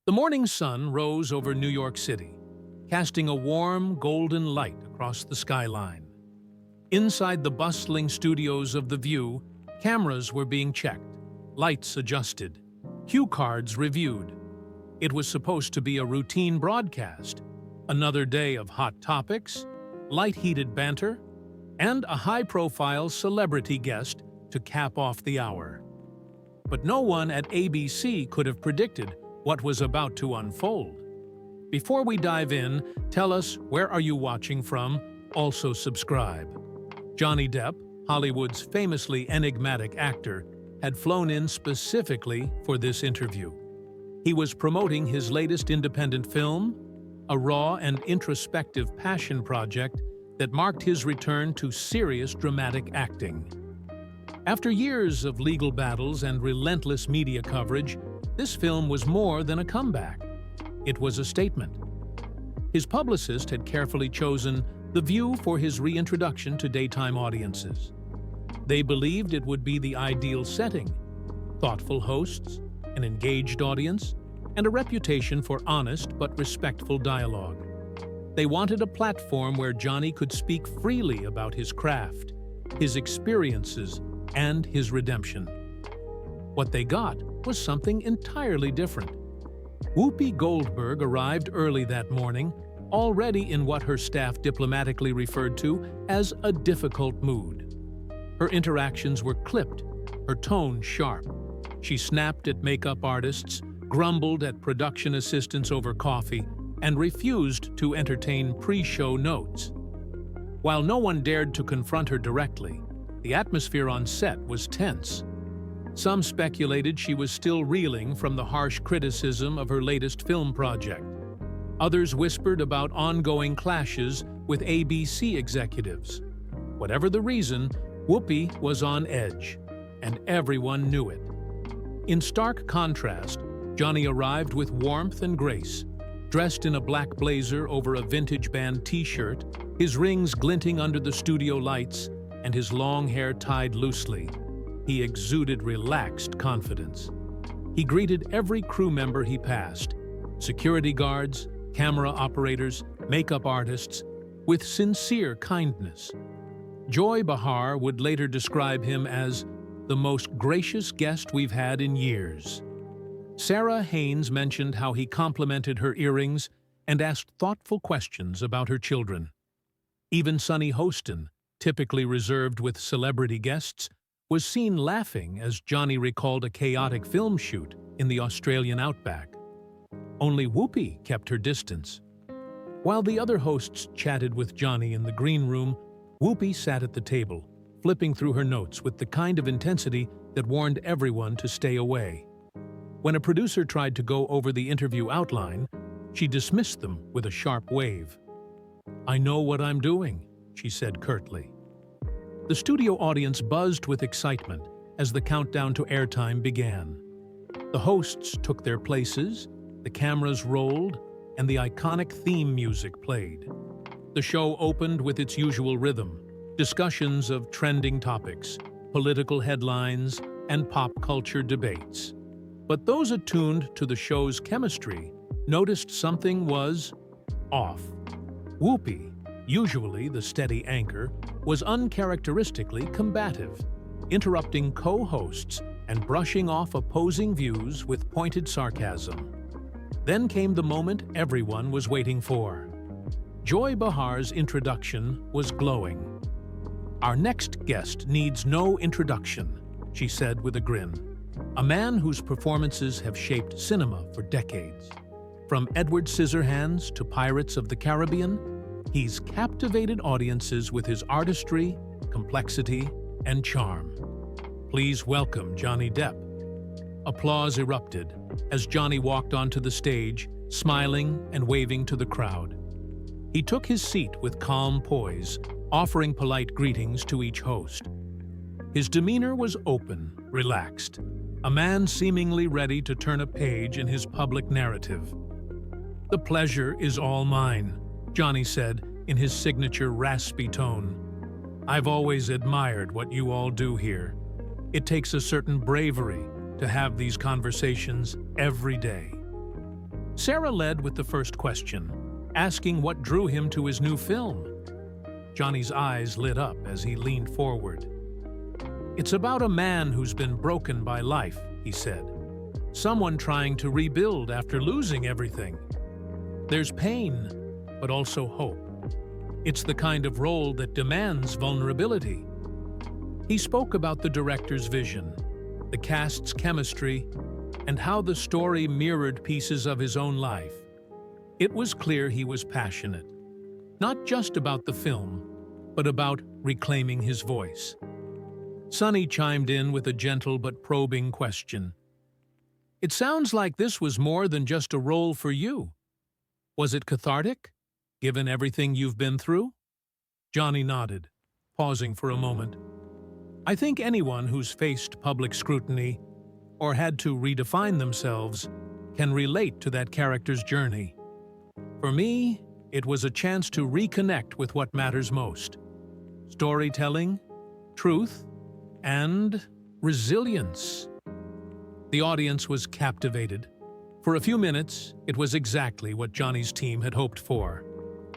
The morning sun rose over New York City, casting a warm, golden light across the skyline. Inside the bustling studios of The View, cameras were being checked, lights adjusted, cue cards reviewed. It was supposed to be a routine broadcast, another day of hot topics, light-heated banter, and a high-profile celebrity guest to cap off the hour. But no one at ABC could have predicted what was about to unfold. Before we dive in, tell us where are you watching from, also subscribe. Johnny Depp, Hollywood's famously enigmatic actor, had flown in specifically for this interview. He was promoting his latest independent film, a raw and introspective passion project that marked his return to serious dramatic acting. After years of legal battles and relentless media coverage, this film was more than a comeback. It was a statement. His publicist had carefully chosen The View for his reintroduction to daytime audiences. They believed it would be the ideal setting: thoughtful hosts, an engaged audience, and a reputation for honest but respectful dialogue. They wanted a platform where Johnny could speak freely about his craft, his experiences, and his redemption. What they got was something entirely different. Whoopi Goldberg arrived early that morning, already in what her staff diplomatically referred to as a difficult mood. Her interactions were clipped, her tone sharp. She snapped at makeup artists, grumbled at production assistants over coffee, and refused to entertain pre-show notes. While no one dared to confront her directly, the atmosphere on set was tense. Some speculated she was still reeling from the harsh criticism of her latest film project. Others whispered about ongoing clashes with ABC executives. Whatever the reason, Whoopi was on edge, and everyone knew it. In stark contrast, Johnny arrived with warmth and grace. Dressed in a black blazer over a vintage band t-shirt, his rings glinting under the studio lights, and his long hair tied loosely, he exuded relaxed confidence. He greeted every crew member he passed, security guards, camera operators, makeup artists, with sincere kindness. Joy Behar would later describe him as the most gracious guest we've had in years. Sarah Haynes mentioned how he complimented her earrings and asked thoughtful questions about her children. Even Sunny Hostin, typically reserved with celebrity guests, was seen laughing as Johnny recalled a chaotic film shoot in the Australian outback. Only Whoopi kept her distance. While the other hosts chatted with Johnny in the green room, Whoopi sat at the table, flipping through her notes with the kind of intensity that warned everyone to stay away. When a producer tried to go over the interview outline, she dismissed them with a sharp wave. "I know what I'm doing," she said curtly. The studio audience buzzed with excitement as the countdown to airtime began. The hosts took their places, the cameras rolled, and the iconic theme music played. The show opened with its usual rhythm: discussions of trending topics, political headlines, and pop culture debates. But those attuned to the show's chemistry noticed something was off. Whoopi, usually the steady anchor, was uncharacteristically combative, interrupting co-hosts and brushing off opposing views with pointed sarcasm. Then came the moment everyone was waiting for. Joy Behar's introduction was glowing. "Our next guest needs no introduction," she said with a grin. "A man whose performances have shaped cinema for decades. From Edward Scissorhands to Pirates of the Caribbean, he's captivated audiences with his artistry, complexity, and charm. Please welcome Johnny Depp." Applause erupted as Johnny walked onto the stage, smiling and waving to the crowd. He took his seat with calm poise, offering polite greetings to each host. His demeanor was open, relaxed, a man seemingly ready to turn a page in his public narrative. "The pleasure is all mine," Johnny said in his signature raspy tone. "I've always admired what you all do here. It takes a certain bravery to have these conversations every day." Sarah led with the first question, asking what drew him to his new film. Johnny's eyes lit up as he leaned forward. "It's about a man who's been broken by life," he said. "Someone trying to rebuild after losing everything. There's pain, but also hope. It's the kind of role that demands vulnerability." He spoke about the director's vision, the cast's chemistry, and how the story mirrored pieces of his own life. It was clear he was passionate, not just about the film, but about reclaiming his voice. Sonny chimed in with a gentle but probing question. "It sounds like this was more than just a role for you. Was it cathartic, given everything you've been through?" Johnny nodded, pausing for a moment. "I think anyone who's faced public scrutiny or had to redefine themselves can relate to that character's journey. For me, it was a chance to reconnect with what matters most: storytelling, truth, and resilience." The audience was captivated. For a few minutes, it was exactly what Johnny's team had hoped for: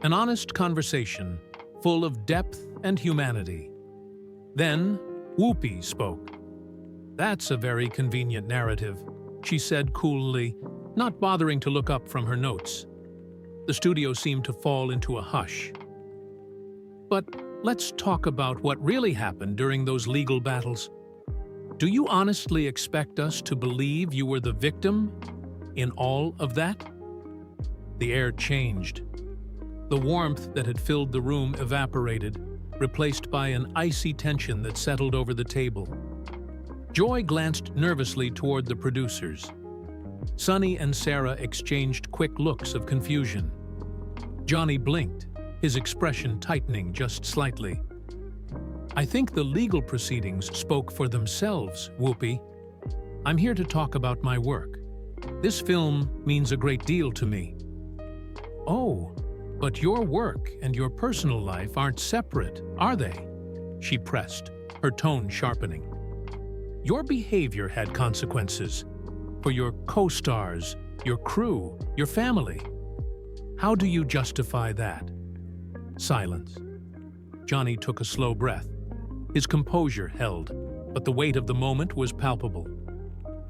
an honest conversation, full of depth and humanity. Then, Whoopi spoke. "That's a very convenient narrative," she said coolly, not bothering to look up from her notes. The studio seemed to fall into a hush. "But let's talk about what really happened during those legal battles. Do you honestly expect us to believe you were the victim in all of that?" The air changed. The warmth that had filled the room evaporated, replaced by an icy tension that settled over the table. Joy glanced nervously toward the producers. Sonny and Sarah exchanged quick looks of confusion. Johnny blinked, his expression tightening just slightly. "I think the legal proceedings spoke for themselves, Whoopi. I'm here to talk about my work. This film means a great deal to me." "Oh, but your work and your personal life aren't separate, are they?" she pressed, her tone sharpening. "Your behavior had consequences for your co-stars, your crew, your family. How do you justify that?" Silence. Johnny took a slow breath. His composure held, but the weight of the moment was palpable.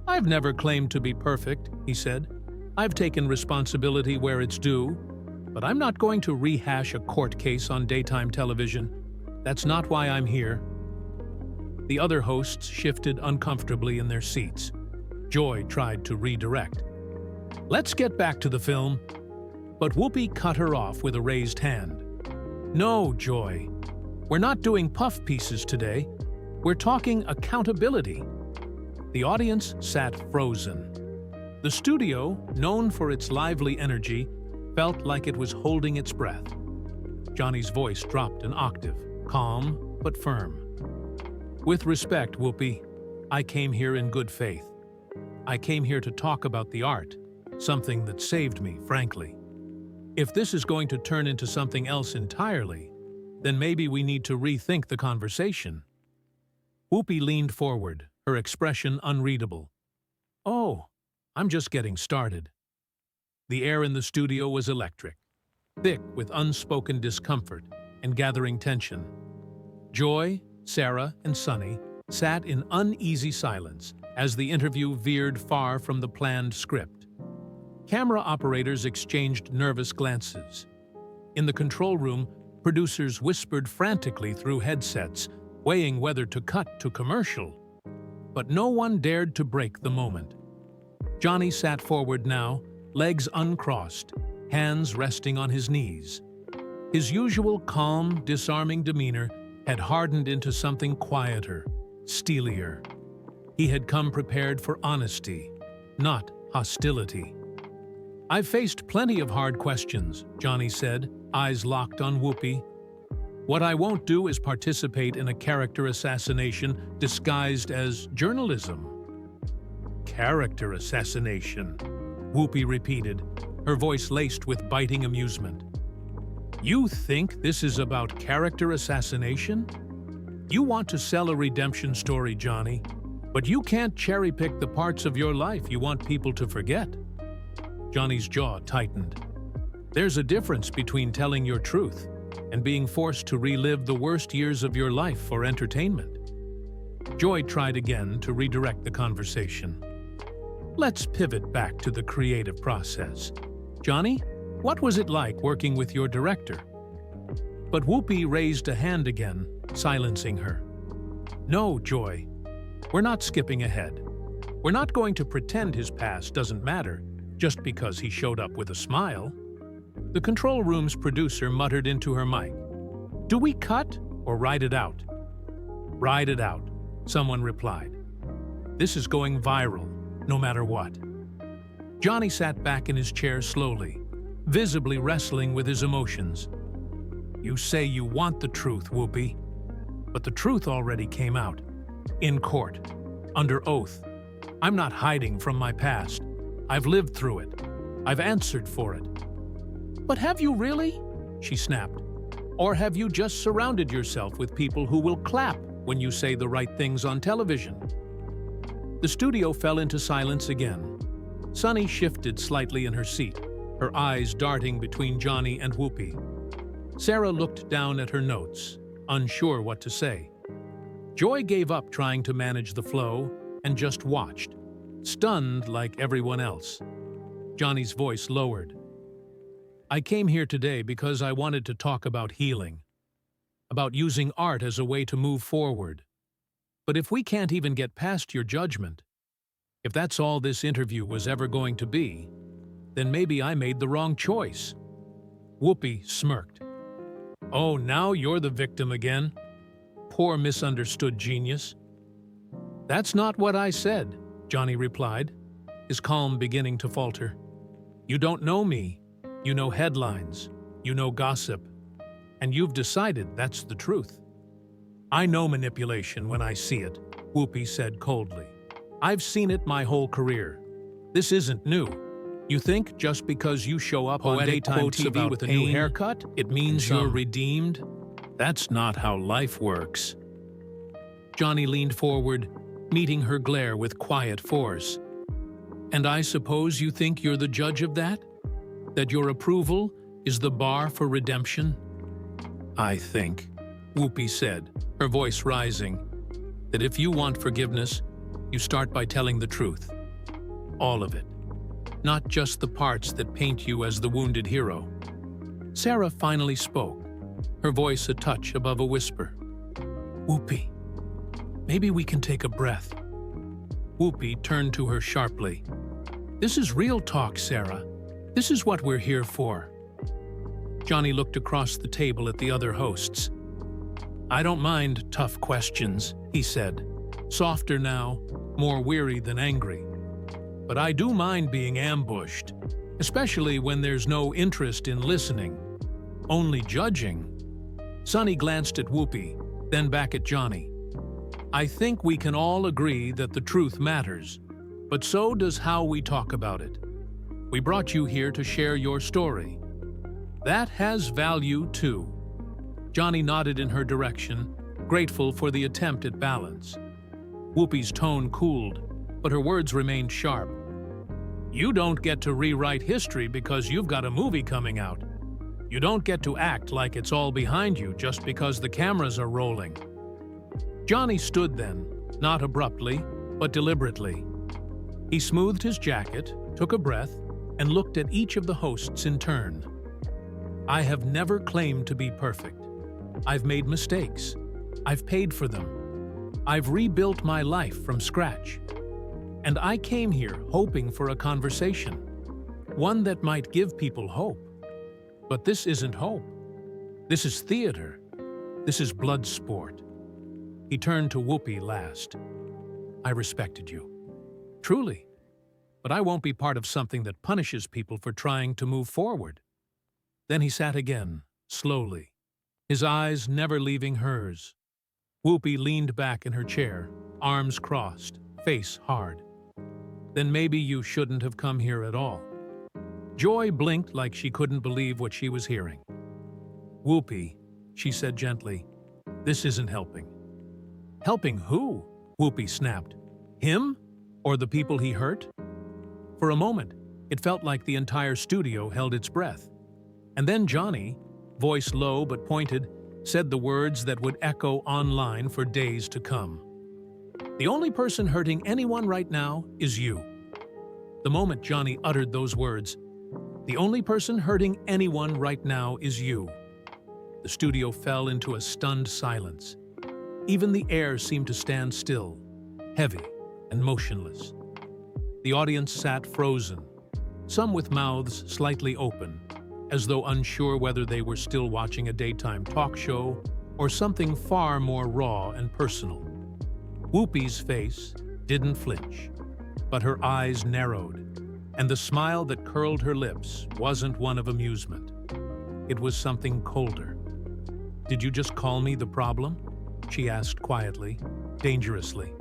"I've never claimed to be perfect," he said. "I've taken responsibility where it's due, but I'm not going to rehash a court case on daytime television. That's not why I'm here." The other hosts shifted uncomfortably in their seats. Joy tried to redirect. "Let's get back to the film." But Whoopi cut her off with a raised hand. "No, Joy. We're not doing puff pieces today. We're talking accountability." The audience sat frozen. The studio, known for its lively energy, felt like it was holding its breath. Johnny's voice dropped an octave, calm but firm. "With respect, Whoopi, I came here in good faith. I came here to talk about the art, something that saved me, frankly. If this is going to turn into something else entirely, then maybe we need to rethink the conversation." Whoopi leaned forward, her expression unreadable. "Oh, I'm just getting started." The air in the studio was electric, thick with unspoken discomfort and gathering tension. Joy, Sarah, and Sonny sat in uneasy silence as the interview veered far from the planned script. Camera operators exchanged nervous glances. In the control room, producers whispered frantically through headsets, weighing whether to cut to commercial. But no one dared to break the moment. Johnny sat forward now, legs uncrossed, hands resting on his knees. His usual calm, disarming demeanor had hardened into something quieter, steelier. He had come prepared for honesty, not hostility. "I've faced plenty of hard questions," Johnny said, eyes locked on Whoopi. "What I won't do is participate in a character assassination disguised as journalism." "Character assassination," Whoopi repeated, her voice laced with biting amusement. "You think this is about character assassination? You want to sell a redemption story, Johnny, but you can't cherry-pick the parts of your life you want people to forget." Johnny's jaw tightened. There's a difference between telling your truth and being forced to relive the worst years of your life for entertainment. Joy tried again to redirect the conversation. Let's pivot back to the creative process. Johnny, what was it like working with your director? But Whoopi raised a hand again, silencing her. No, Joy. We're not skipping ahead. We're not going to pretend his past doesn't matter just because he showed up with a smile. The control room's producer muttered into her mic. Do we cut or ride it out? Ride it out, someone replied. This is going viral, no matter what. Johnny sat back in his chair slowly, visibly wrestling with his emotions. You say you want the truth, Whoopi, but the truth already came out. In court, under oath. I'm not hiding from my past. I've lived through it. I've answered for it. But have you really? She snapped. Or have you just surrounded yourself with people who will clap when you say the right things on television? The studio fell into silence again. Sunny shifted slightly in her seat, her eyes darting between Johnny and Whoopi. Sarah looked down at her notes, unsure what to say. Joy gave up trying to manage the flow and just watched, stunned like everyone else. Johnny's voice lowered. I came here today because I wanted to talk about healing, about using art as a way to move forward. But if we can't even get past your judgment, if that's all this interview was ever going to be, then maybe I made the wrong choice. Whoopi smirked. Oh, now you're the victim again? Poor misunderstood genius. That's not what I said, Johnny replied, his calm beginning to falter. You don't know me. You know headlines. You know gossip. And you've decided that's the truth. I know manipulation when I see it, Whoopi said coldly. I've seen it my whole career. This isn't new. You think just because you show up on daytime TV with a new haircut, it means you're redeemed? That's not how life works. Johnny leaned forward, meeting her glare with quiet force. And I suppose you think you're the judge of that? That your approval is the bar for redemption? I think, Whoopi said, her voice rising, that if you want forgiveness, you start by telling the truth. All of it. Not just the parts that paint you as the wounded hero. Sarah finally spoke, her voice a touch above a whisper. Whoopi, maybe we can take a breath. Whoopi turned to her sharply. This is real talk, Sarah. This is what we're here for. Johnny looked across the table at the other hosts. I don't mind tough questions, he said, softer now, more weary than angry. But I do mind being ambushed, especially when there's no interest in listening, only judging. Sunny glanced at Whoopi, then back at Johnny. I think we can all agree that the truth matters, but so does how we talk about it. We brought you here to share your story. That has value too. Johnny nodded in her direction, grateful for the attempt at balance. Whoopi's tone cooled, but her words remained sharp. You don't get to rewrite history because you've got a movie coming out. You don't get to act like it's all behind you just because the cameras are rolling. Johnny stood then, not abruptly, but deliberately. He smoothed his jacket, took a breath, and looked at each of the hosts in turn. I have never claimed to be perfect. I've made mistakes. I've paid for them. I've rebuilt my life from scratch. And I came here hoping for a conversation, one that might give people hope. But this isn't hope. This is theater. This is blood sport. He turned to Whoopi last. I respected you. Truly. But I won't be part of something that punishes people for trying to move forward. Then he sat again, slowly, his eyes never leaving hers. Whoopi leaned back in her chair, arms crossed, face hard. Then maybe you shouldn't have come here at all. Joy blinked like she couldn't believe what she was hearing. Whoopi, she said gently, this isn't helping. Helping who? Whoopi snapped. Him? Or the people he hurt? For a moment, It felt like the entire studio held its breath. And then Johnny, voice low but pointed, said the words that would echo online for days to come. "The only person hurting anyone right now is you." The moment Johnny uttered those words, "The only person hurting anyone right now is you," the studio fell into a stunned silence. Even the air seemed to stand still, heavy and motionless. The audience sat frozen, some with mouths slightly open, as though unsure whether they were still watching a daytime talk show or something far more raw and personal. Whoopi's face didn't flinch, but her eyes narrowed, and the smile that curled her lips wasn't one of amusement. It was something colder. "Did you just call me the problem?" she asked quietly, dangerously.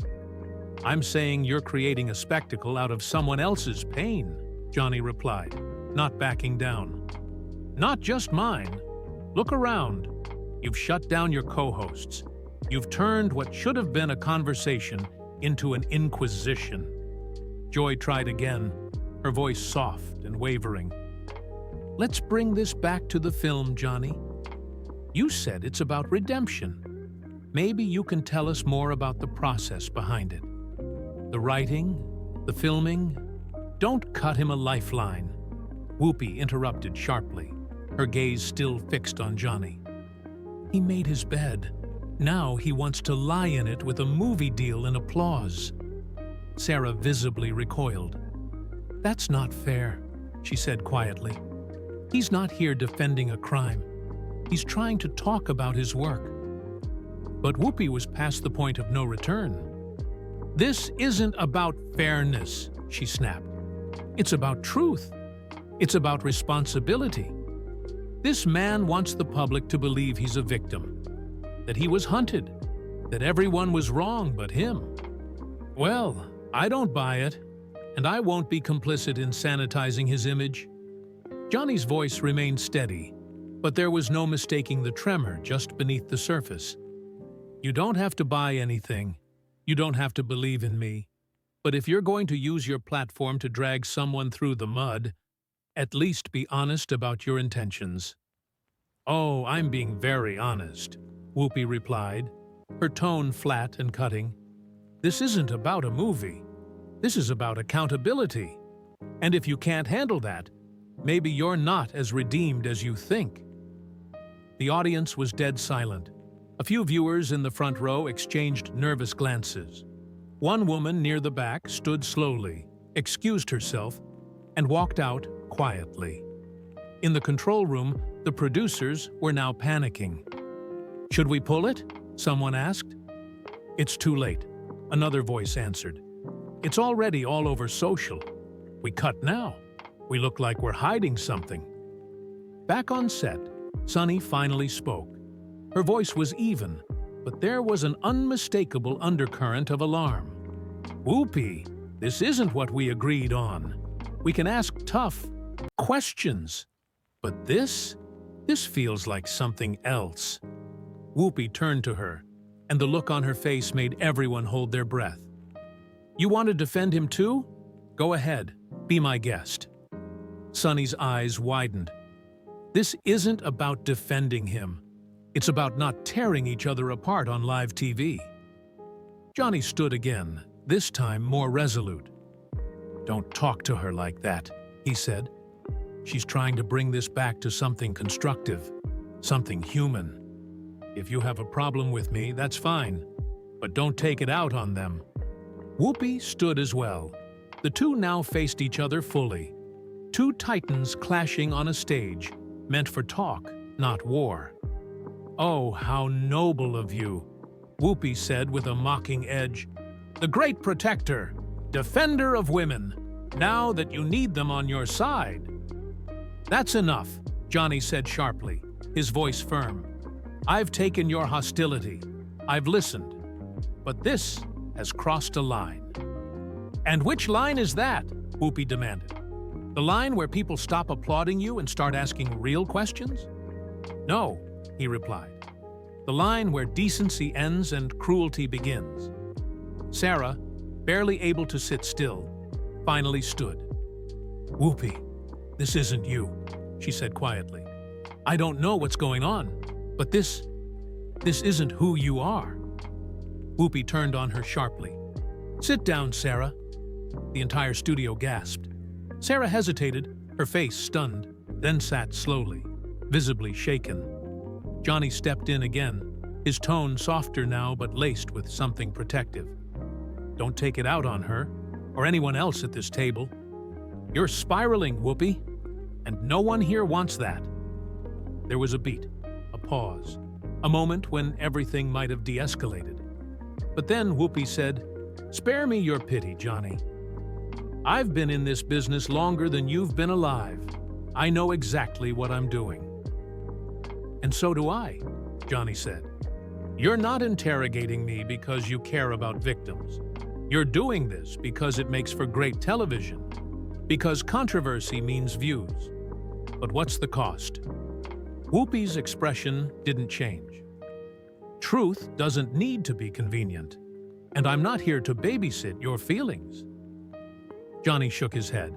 "I'm saying you're creating a spectacle out of someone else's pain," Johnny replied, not backing down. "Not just mine. Look around. You've shut down your co-hosts. You've turned what should have been a conversation into an inquisition." Joy tried again, her voice soft and wavering. "Let's bring this back to the film, Johnny. You said it's about redemption. Maybe you can tell us more about the process behind it. The writing, the filming." "Don't cut him a lifeline," Whoopi interrupted sharply, her gaze still fixed on Johnny. "He made his bed. Now he wants to lie in it with a movie deal and applause." Sarah visibly recoiled. "That's not fair," she said quietly. "He's not here defending a crime. He's trying to talk about his work." But Whoopi was past the point of no return. "This isn't about fairness," she snapped. "It's about truth. It's about responsibility. This man wants the public to believe he's a victim, that he was hunted, that everyone was wrong but him. Well, I don't buy it, and I won't be complicit in sanitizing his image." Johnny's voice remained steady, but there was no mistaking the tremor just beneath the surface. "You don't have to buy anything. You don't have to believe in me. But if you're going to use your platform to drag someone through the mud, at least be honest about your intentions." "Oh, I'm being very honest," Whoopi replied, her tone flat and cutting. "This isn't about a movie. This is about accountability. And if you can't handle that, maybe you're not as redeemed as you think." The audience was dead silent. A few viewers in the front row exchanged nervous glances. One woman near the back stood slowly, excused herself, and walked out quietly. In the control room, the producers were now panicking. "Should we pull it?" someone asked. "It's too late," another voice answered. "It's already all over social. We cut now. We look like we're hiding something." Back on set, Sunny finally spoke. Her voice was even, but there was an unmistakable undercurrent of alarm. "Whoopi, this isn't what we agreed on. We can ask tough questions, but this feels like something else." Whoopi turned to her, and the look on her face made everyone hold their breath. "You want to defend him too? Go ahead, be my guest." Sunny's eyes widened. "This isn't about defending him. It's about not tearing each other apart on live TV." Johnny stood again, this time more resolute. "Don't talk to her like that," he said. "She's trying to bring this back to something constructive, something human. If you have a problem with me, that's fine, but don't take it out on them." Whoopi stood as well. The two now faced each other fully. Two titans clashing on a stage, meant for talk, not war. "Oh, how noble of you," Whoopi said with a mocking edge. "The great protector, defender of women, now that you need them on your side." "That's enough," Johnny said sharply, his voice firm. "I've taken your hostility. I've listened. But this has crossed a line." "And which line is that?" Whoopi demanded. "The line where people stop applauding you and start asking real questions?" "No," he replied. "The line where decency ends and cruelty begins." Sarah, barely able to sit still, finally stood. "Whoopi, this isn't you," she said quietly. "I don't know what's going on, but this isn't who you are." Whoopi turned on her sharply. "Sit down, Sarah." The entire studio gasped. Sarah hesitated, her face stunned, then sat slowly, visibly shaken. Johnny stepped in again, his tone softer now but laced with something protective. "Don't take it out on her, or anyone else at this table. You're spiraling, Whoopi, and no one here wants that." There was a beat, a pause, a moment when everything might have de-escalated. But then Whoopi said, "Spare me your pity, Johnny. I've been in this business longer than you've been alive. I know exactly what I'm doing." "And so do I," Johnny said. "You're not interrogating me because you care about victims. You're doing this because it makes for great television, because controversy means views. But what's the cost?" Whoopi's expression didn't change. "Truth doesn't need to be convenient, and I'm not here to babysit your feelings." Johnny shook his head.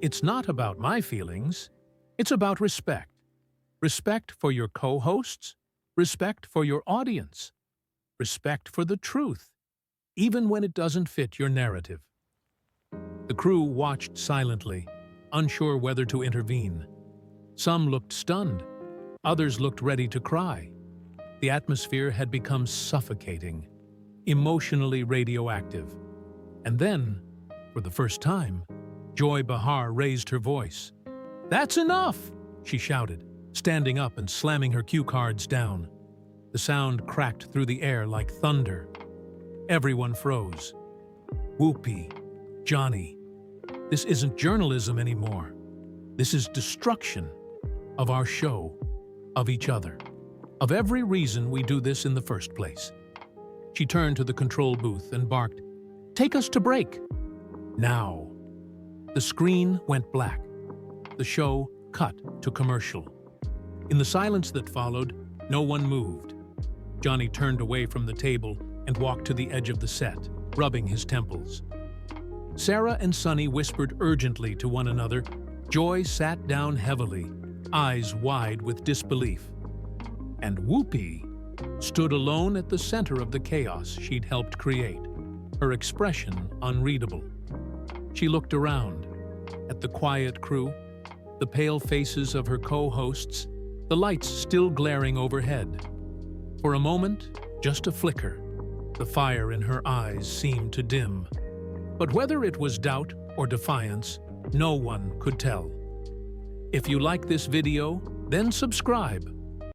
"It's not about my feelings. It's about respect. Respect for your co-hosts, respect for your audience, respect for the truth, even when it doesn't fit your narrative." The crew watched silently, unsure whether to intervene. Some looked stunned, others looked ready to cry. The atmosphere had become suffocating, emotionally radioactive. And then, for the first time, Joy Behar raised her voice. "That's enough!" she shouted, standing up and slamming her cue cards down. The sound cracked through the air like thunder. Everyone froze. "Whoopi, Johnny, this isn't journalism anymore. This is destruction of our show, of each other, of every reason we do this in the first place." She turned to the control booth and barked, "Take us to break. Now." The screen went black. The show cut to commercial. In the silence that followed, no one moved. Johnny turned away from the table and walked to the edge of the set, rubbing his temples. Sarah and Sonny whispered urgently to one another. Joy sat down heavily, eyes wide with disbelief. And Whoopi stood alone at the center of the chaos she'd helped create, her expression unreadable. She looked around, at the quiet crew, the pale faces of her co-hosts, the lights still glaring overhead. For a moment, just a flicker, the fire in her eyes seemed to dim. But whether it was doubt or defiance, no one could tell. If you like this video, then subscribe.